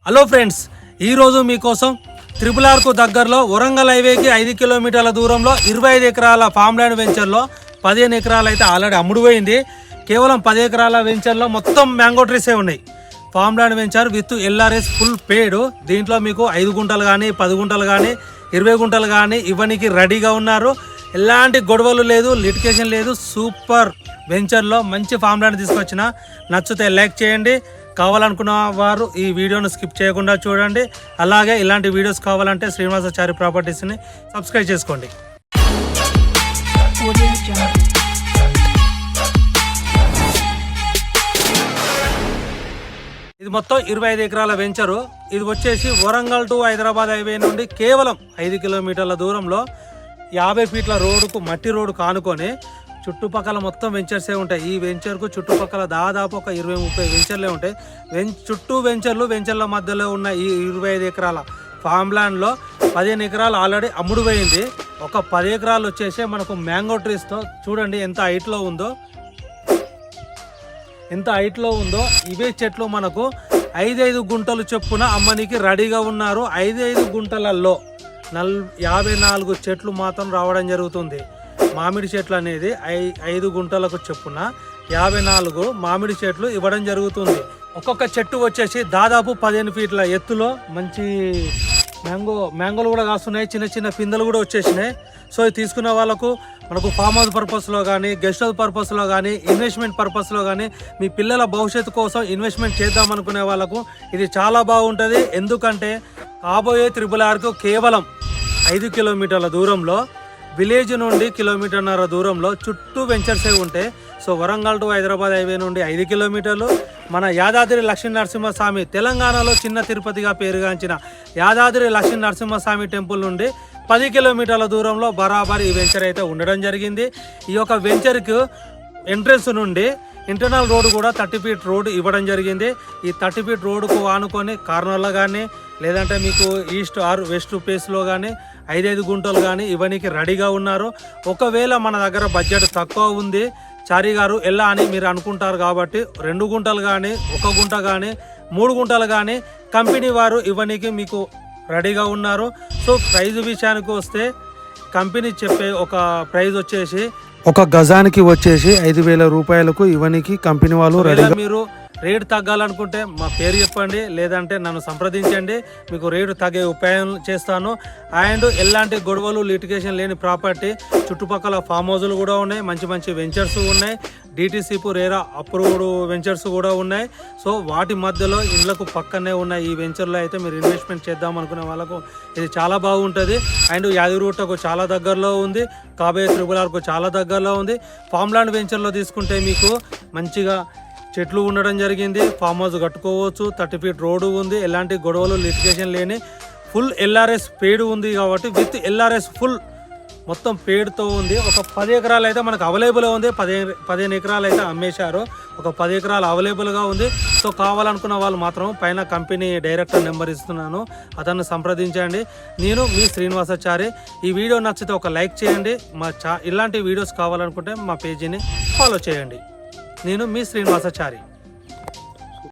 Hello friends, ఈరోజు మీకోసం triple arc దగ్గరలో వరంగల్ హైవేకి 5 కిలోమీటర్ల దూరంలో 25 ఎకరాల ఫామ్ ల్యాండ్ వెంచర్లో 15 ఎకరాలు అయితే ఆల్రెడీ అమ్ముడుపోయింది. కేవలం 10 ఎకరాల వెంచర్లో మొత్తం మ్యాంగో ట్రీసే ఉన్నాయి. Farm land venture with LRS full పేడ్. దీంట్లో మీకు 5 గుంటలు కానీ 10 గుంటలు కానీ 20 గుంటలు కానీ ఇవ్వడానికి రెడీగా ఉన్నారు. ఎలాంటి గొడవలు లేదు, లిటికేషన్ లేదు. సూపర్ వెంచర్లో మంచి ఫామ్ ల్యాండ్ తీసుకొచ్చిన. నచ్చితే లైక్ చేయండి. కావాలనుకున్న వారు ఈ వీడియోను స్కిప్ చేయకుండా చూడండి. అలాగే ఇలాంటి వీడియోస్ కావాలంటే శ్రీనివాసాచారి ప్రాపర్టీస్ని సబ్స్క్రైబ్ చేసుకోండి. ఇది మొత్తం 25 ఎకరాల వెంచరు. ఇది వచ్చేసి వరంగల్ టు హైదరాబాద్ హైవే నుండి కేవలం 5 కిలోమీటర్ల దూరంలో 50 ఫీట్ల రోడ్డుకు మట్టి రోడ్డు కానుకొని చుట్టుపక్కల మొత్తం వెంచర్సే ఉంటాయి. ఈ వెంచర్కు చుట్టుపక్కల దాదాపు ఒక 20-30 వెంచర్లే ఉంటాయి. చుట్టూ వెంచర్ల మధ్యలో ఉన్న ఈ 25 ఎకరాల ఫామ్ ల్యాండ్లో 15 ఎకరాలు ఆల్రెడీ అమ్ముడుపోయింది. ఒక 10 ఎకరాలు వచ్చేసి మనకు మ్యాంగో ట్రీస్తో చూడండి ఎంత హైట్లో ఉందో. ఇవే చెట్లు మనకు 5 గుంటలు చొప్పున అమ్మనికి రెడీగా ఉన్నారు. 5 గుంటలలో 54 చెట్లు మాత్రం రావడం జరుగుతుంది. మామిడి చెట్లు అనేది 5 గుంటలకు చొప్పున 54 మామిడి చెట్లు ఇవ్వడం జరుగుతుంది. ఒక్కొక్క చెట్టు వచ్చేసి దాదాపు 15 ఫీట్ల ఎత్తులో మంచి మ్యాంగోలు కూడా కాస్తున్నాయి. చిన్న చిన్న పిందెలు కూడా వచ్చేసినాయి. సో ఇది తీసుకున్న వాళ్ళకు మనకు ఫామ్ హౌస్ పర్పస్లో కానీ, గెస్ట్ హౌస్ పర్పస్లో కానీ, ఇన్వెస్ట్మెంట్ పర్పస్లో కానీ, మీ పిల్లల భవిష్యత్తు కోసం ఇన్వెస్ట్మెంట్ చేద్దాం అనుకునే వాళ్ళకు ఇది చాలా బాగుంటుంది. ఎందుకంటే కాబోయే త్రిపుల్ ఆర్కు కేవలం 5 కిలోమీటర్ల దూరంలో, విలేజ్ నుండి 1.5 కిలోమీటర్ల దూరంలో చుట్టూ వెంచర్సే ఉంటాయి. So Warangal to Hyderabad highway నుండి 5 కిలోమీటర్లు. మన యాదాద్రి లక్ష్మీ నరసింహస్వామి, తెలంగాణలో చిన్న తిరుపతిగా పేరుగాంచిన యాదాద్రి లక్ష్మీ నరసింహస్వామి టెంపుల్ నుండి 10 కిలోమీటర్ల దూరంలో బరాబర్ ఈ వెంచర్ అయితే ఉండడం జరిగింది. ఈ యొక్క వెంచర్కు ఎంట్రన్స్ నుండి ఇంటర్నల్ రోడ్డు కూడా 30 ఫీట్ రోడ్డు ఇవ్వడం జరిగింది. ఈ 30 ఫీట్ రోడ్డుకు ఆనుకొని కార్నర్లో కానీ, లేదంటే మీకు ఈస్ట్ ఆర్ వెస్ట్ ఫేస్లో కానీ 5 గుంటలు కానీ ఇవ్వడానికి రెడీగా ఉన్నారు. ఒకవేళ మన దగ్గర బడ్జెట్ తక్కువ ఉంది చారి గారు ఎలా అని మీరు అనుకుంటారు కాబట్టి 2 గుంటలు కానీ, 1 గుంట కానీ, 3 గుంటలు కానీ కంపెనీ వారు ఇవ్వడానికి మీకు రెడీగా ఉన్నారు. సో ప్రైజ్ విషయానికి వస్తే కంపెనీ చెప్పే ఒక ప్రైజ్ వచ్చేసి ఒక గజానికి వచ్చేసి 5,000 రూపాయలకు ఇవ్వడానికి కంపెనీ వాళ్ళు రెడీగా. మీరు రేటు తగ్గాలనుకుంటే మా పేరు చెప్పండి, లేదంటే నన్ను సంప్రదించండి. మీకు రేటు తగ్గే ఉపాయం చేస్తాను. అండ్ ఎలాంటి గొడవలు లిటిగేషన్ లేని ప్రాపర్టీ. చుట్టుపక్కల ఫామ్ హౌజులు కూడా ఉన్నాయి, మంచి మంచి వెంచర్స్ ఉన్నాయి, డిటిసిపు రేరా అప్రూవ్డ్ వెంచర్స్ కూడా ఉన్నాయి. సో వాటి మధ్యలో ఇళ్లకు పక్కనే ఉన్న ఈ వెంచర్లో అయితే మీరు ఇన్వెస్ట్మెంట్ చేద్దాం అనుకునే వాళ్ళకు ఇది చాలా బాగుంటుంది. అండ్ యాదగిరిగుట్టకు చాలా దగ్గరలో ఉంది, కాబోయే త్రిపుల్ ఆర్కు చాలా దగ్గరలో ఉంది. ఫామ్ ల్యాండ్ వెంచర్లో తీసుకుంటే మీకు మంచిగా చెట్లు ఉండడం జరిగింది. ఫామ్ హౌస్ కట్టుకోవచ్చు, 30 ఫీట్ రోడ్డు ఉంది, ఎలాంటి గొడవలు లిటిగేషన్ లేని ఫుల్ ఎల్ఆర్ఎస్ పేడ్ ఉంది కాబట్టి విత్ ఎల్ఆర్ఎస్ ఫుల్ మొత్తం పేడ్తో ఉంది. ఒక 10 ఎకరాలు అయితే మనకు అవైలబుల్గా ఉంది. 15 ఎకరాలు అయితే అమ్మేశారు. ఒక 10 ఎకరాలు అవైలబుల్గా ఉంది. సో కావాలనుకున్న వాళ్ళు మాత్రం పైన కంపెనీ డైరెక్టర్ నెంబర్ ఇస్తున్నాను, అతన్ని సంప్రదించండి. నేను మీ శ్రీనివాసాచారి. ఈ వీడియో నచ్చితే ఒక లైక్ చేయండి. ఇలాంటి వీడియోస్ కావాలనుకుంటే మా పేజీని ఫాలో చేయండి. నేను మీ శ్రీనివాసాచారి.